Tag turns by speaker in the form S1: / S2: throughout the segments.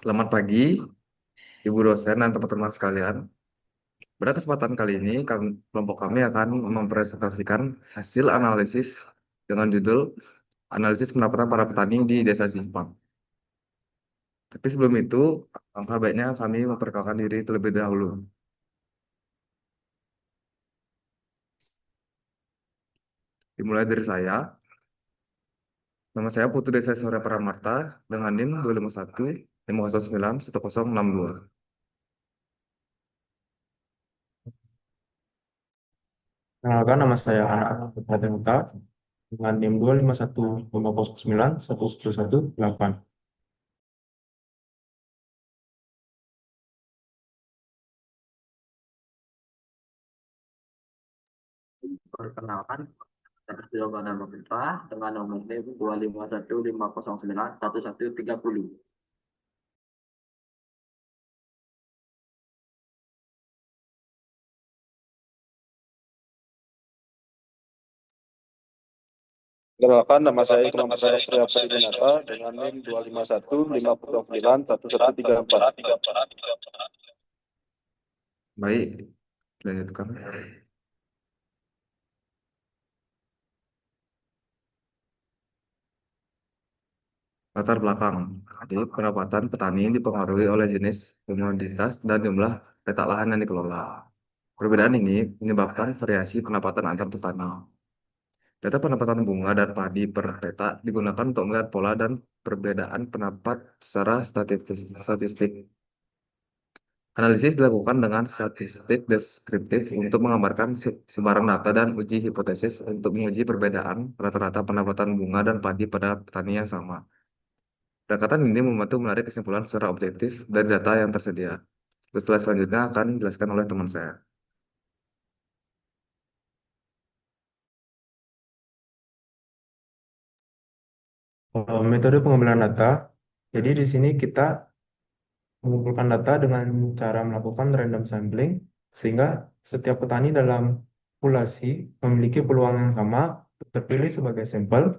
S1: Selamat pagi, Ibu dosen dan teman-teman sekalian. Pada kesempatan kali ini, kelompok kami akan mempresentasikan hasil analisis dengan judul Analisis Pendapatan Para Petani di Desa Simpang. Tapi sebelum itu, angka baiknya kami memperkenalkan diri terlebih dahulu. Dimulai dari saya. Nama saya Putu Desa Surya Pramarta dengan NIM 251 509 1062.
S2: Kenalkan, nama saya Anak Pratemuta dengan NIM 25150911118.
S3: Perkenalkan, saya Yoga Dharma Putra dengan nomor NIM 25150911130.
S4: Perkenalkan, nama saya Ikram Surya Pradinata dengan NIM 25150911134.
S1: Baik, lanjutkan. Latar belakang. Jadi, pendapatan petani dipengaruhi oleh jenis komoditas dan jumlah petak lahan yang dikelola. Perbedaan ini menyebabkan variasi pendapatan antar petani. Data pendapatan bunga dan padi per peta digunakan untuk melihat pola dan perbedaan pendapat secara statistik. Analisis dilakukan dengan statistik deskriptif untuk menggambarkan sebaran data dan uji hipotesis untuk menguji perbedaan rata-rata pendapatan bunga dan padi pada petani yang sama. Pendekatan ini membantu menarik kesimpulan secara objektif dari data yang tersedia. Slide selanjutnya akan dijelaskan oleh teman saya.
S2: Metode pengambilan data. Jadi di sini kita mengumpulkan data dengan cara melakukan random sampling, sehingga setiap petani dalam populasi memiliki peluang yang sama untuk terpilih sebagai sampel.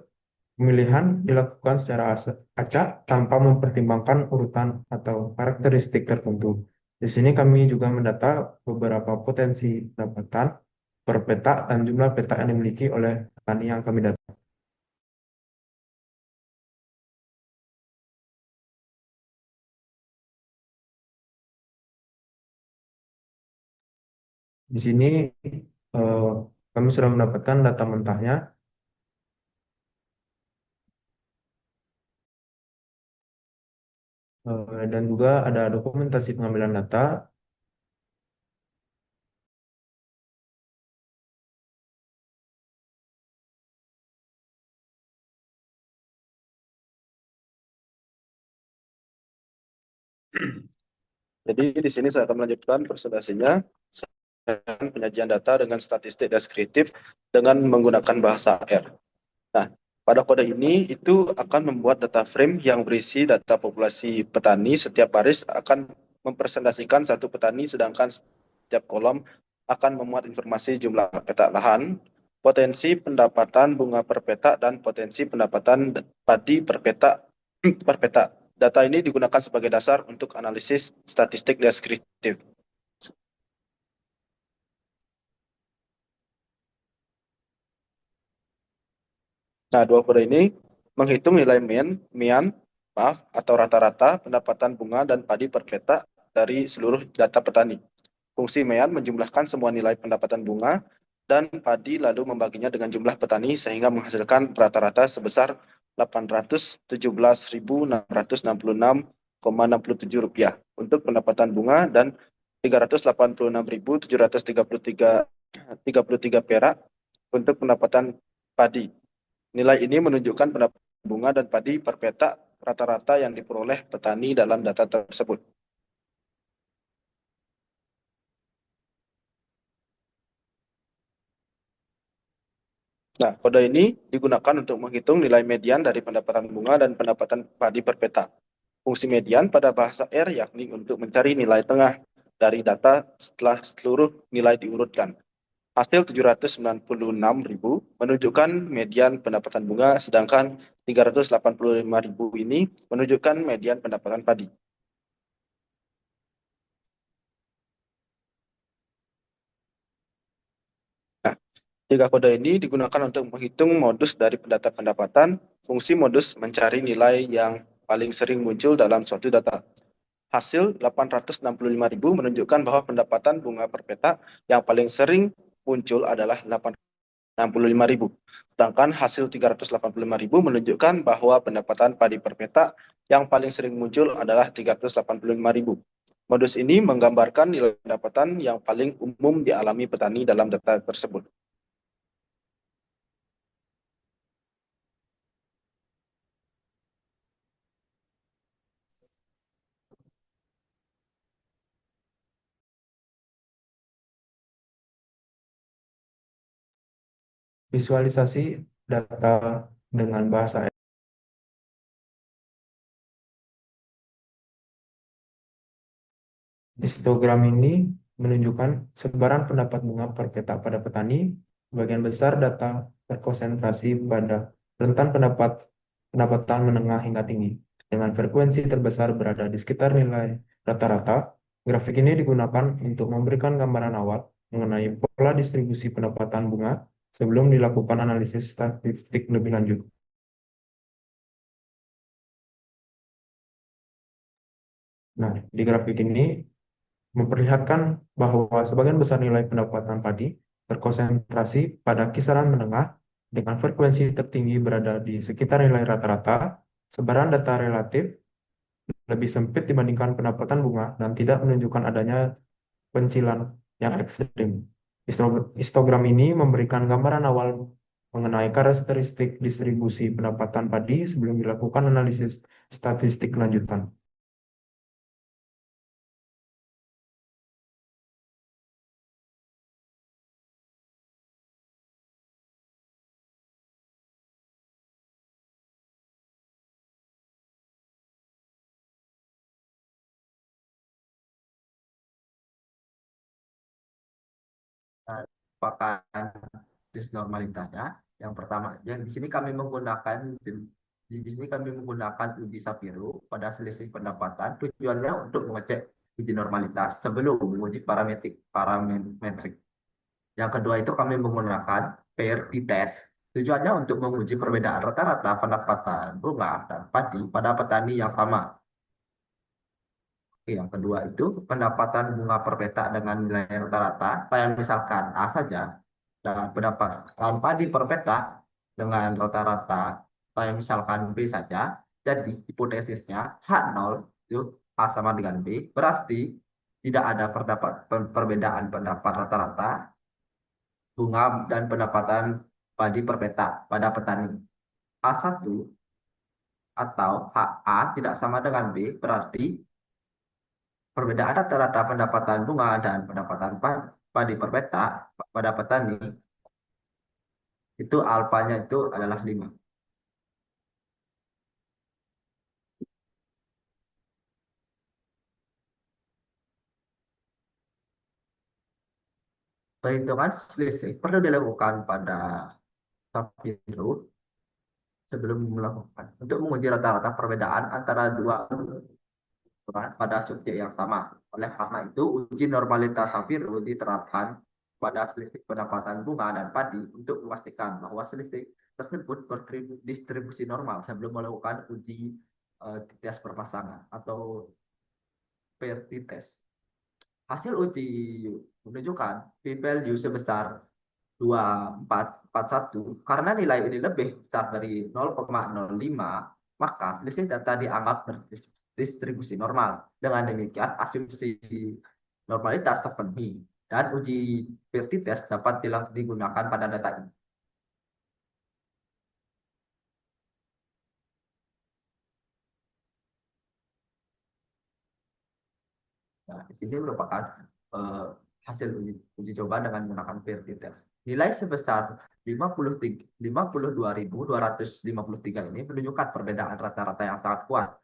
S2: Pemilihan dilakukan secara acak tanpa mempertimbangkan urutan atau karakteristik tertentu. Di sini kami juga mendata beberapa potensi pendapatan per peta dan jumlah peta yang dimiliki oleh petani yang kami data. Di sini eh, kami sudah mendapatkan data mentahnya, dan juga ada dokumentasi pengambilan data.
S4: Jadi di sini saya akan melanjutkan presentasinya dengan penyajian data dengan statistik deskriptif dengan menggunakan bahasa R. Nah, pada kode ini itu akan membuat data frame yang berisi data populasi petani. Setiap baris akan mempresentasikan satu petani, sedangkan setiap kolom akan memuat informasi jumlah petak lahan, potensi pendapatan bunga per petak, dan potensi pendapatan padi per petak. Per petak. Data ini digunakan sebagai dasar untuk analisis statistik deskriptif. Nah, dua kode ini menghitung nilai median, atau rata-rata pendapatan bunga dan padi per petak dari seluruh data petani. Fungsi median menjumlahkan semua nilai pendapatan bunga dan padi lalu membaginya dengan jumlah petani sehingga menghasilkan rata-rata sebesar Rp807.666,67 untuk pendapatan bunga dan Rp386.733 perak untuk pendapatan padi. Nilai ini menunjukkan pendapatan bunga dan padi per petak rata-rata yang diperoleh petani dalam data tersebut. Nah, kode ini digunakan untuk menghitung nilai median dari pendapatan bunga dan pendapatan padi per petak. Fungsi median pada bahasa R yakni untuk mencari nilai tengah dari data setelah seluruh nilai diurutkan. Hasil 796.000 menunjukkan median pendapatan bunga, sedangkan 385.000 ini menunjukkan median pendapatan padi. Tiga kode ini digunakan untuk menghitung modus dari data pendapatan, fungsi modus mencari nilai yang paling sering muncul dalam suatu data. Hasil 865.000 menunjukkan bahwa pendapatan bunga per peta yang paling sering muncul adalah 865.000. Sedangkan hasil 385.000 menunjukkan bahwa pendapatan padi per peta yang paling sering muncul adalah 385.000. Modus ini menggambarkan nilai pendapatan yang paling umum dialami petani dalam data tersebut.
S2: Visualisasi data dengan bahasa histogram ini menunjukkan sebaran pendapat bunga per peta pada petani. Sebagian besar data terkonsentrasi pada rentan pendapatan menengah hingga tinggi, dengan frekuensi terbesar berada di sekitar nilai rata-rata. Grafik ini digunakan untuk memberikan gambaran awal mengenai pola distribusi pendapatan bunga sebelum dilakukan analisis statistik lebih lanjut. Nah, di grafik ini memperlihatkan bahwa sebagian besar nilai pendapatan padi terkonsentrasi pada kisaran menengah dengan frekuensi tertinggi berada di sekitar nilai rata-rata. Sebaran data relatif lebih sempit dibandingkan pendapatan bunga dan tidak menunjukkan adanya pencilan yang ekstrim. Histogram ini memberikan gambaran awal mengenai karakteristik distribusi pendapatan padi sebelum dilakukan analisis statistik lanjutan.
S3: Apakah normalitasnya? Yang pertama, yang di sini kami menggunakan uji Sapiro pada selisih pendapatan. Tujuannya untuk mengecek uji normalitas sebelum menguji parametrik. Yang kedua itu kami menggunakan PRT test. Tujuannya untuk menguji perbedaan rata-rata pendapatan bunga dan padi pada petani yang sama. Yang kedua itu pendapatan bunga per peta dengan nilai rata-rata. Saya misalkan A saja, dan pendapatan padi per peta dengan rata-rata saya misalkan B saja. Jadi hipotesisnya H0 itu A sama dengan B, berarti tidak ada perbedaan pendapat rata-rata bunga dan pendapatan padi per peta pada petani. A1 atau HA tidak sama dengan B, berarti perbedaan rata-rata pendapatan bunga dan pendapatan padi per peta pada petani itu alfanya itu adalah 5. Perhitungan selisih perlu dilakukan pada Sapiro sebelum melakukan untuk menguji rata-rata perbedaan antara dua ukuran pada subjek yang sama. Oleh karena itu, uji normalitas Sapiro diterapkan pada selisih pendapatan bunga dan padi untuk memastikan bahwa selisih tersebut berdistribusi normal sebelum melakukan uji tes perpasangan atau PRT test. Hasil uji menunjukkan p-value sebesar 2441 karena nilai ini lebih besar dari 0,05, maka selisih data dianggap berdistribusi normal. Dengan demikian, asumsi normalitas terpenuhi dan uji PRT test dapat digunakan pada data ini. Nah, di sini merupakan hasil uji coba dengan menggunakan PRT test. Nilai sebesar 52.253 ini menunjukkan perbedaan rata-rata yang sangat kuat.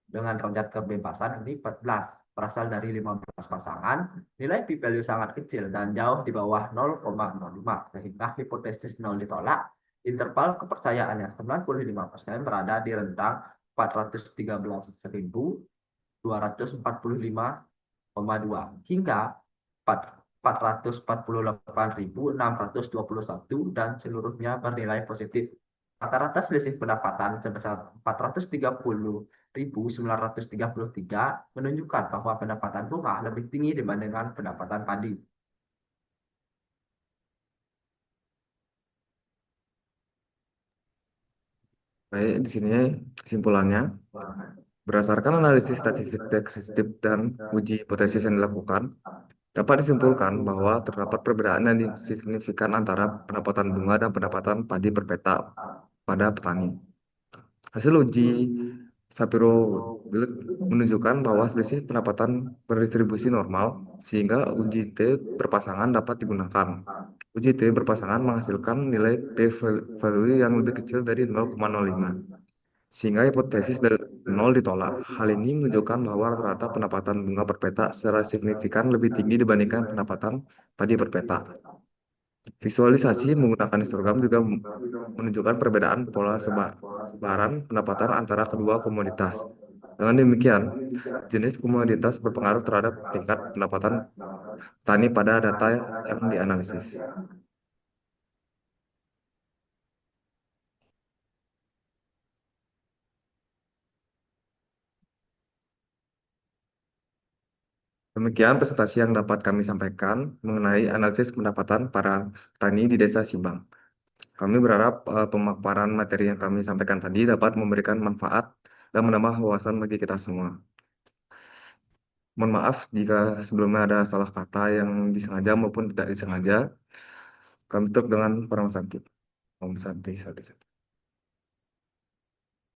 S3: Dengan ranjang kebebasan ini 14, berasal dari 15 pasangan, nilai p-value sangat kecil dan jauh di bawah 0,05, sehingga hipotesis 0 ditolak. Interval kepercayaan yang 95% berada di rentang 413.245,2 hingga 448.621 dan seluruhnya bernilai positif. Rata-rata selisih pendapatan sebesar 430.933 menunjukkan bahwa pendapatan bunga lebih tinggi dibandingkan pendapatan padi.
S1: Baik, di sini kesimpulannya. Berdasarkan analisis statistik deskriptif dan uji hipotesis yang dilakukan, dapat disimpulkan bahwa terdapat perbedaan yang signifikan antara pendapatan bunga dan pendapatan padi per peta pada petani. Hasil uji Shapiro Wilk menunjukkan bahwa selisih pendapatan berdistribusi normal, sehingga uji T berpasangan dapat digunakan. Uji T berpasangan menghasilkan nilai p-value yang lebih kecil dari 0,05, sehingga hipotesis dari 0 ditolak. Hal ini menunjukkan bahwa rata-rata pendapatan bunga per peta secara signifikan lebih tinggi dibandingkan pendapatan padi per peta. Visualisasi menggunakan histogram juga menunjukkan perbedaan pola sebaran pendapatan antara kedua komoditas. Dengan demikian, jenis komoditas berpengaruh terhadap tingkat pendapatan petani pada data yang dianalisis. Demikian presentasi yang dapat kami sampaikan mengenai analisis pendapatan para petani di Desa Simbang. Kami berharap pemaparan materi yang kami sampaikan tadi dapat memberikan manfaat dan menambah wawasan bagi kita semua. Mohon maaf jika sebelumnya ada salah kata yang disengaja maupun tidak disengaja. Kami tutup dengan Param Santi. Om Santi, Santi, Santi.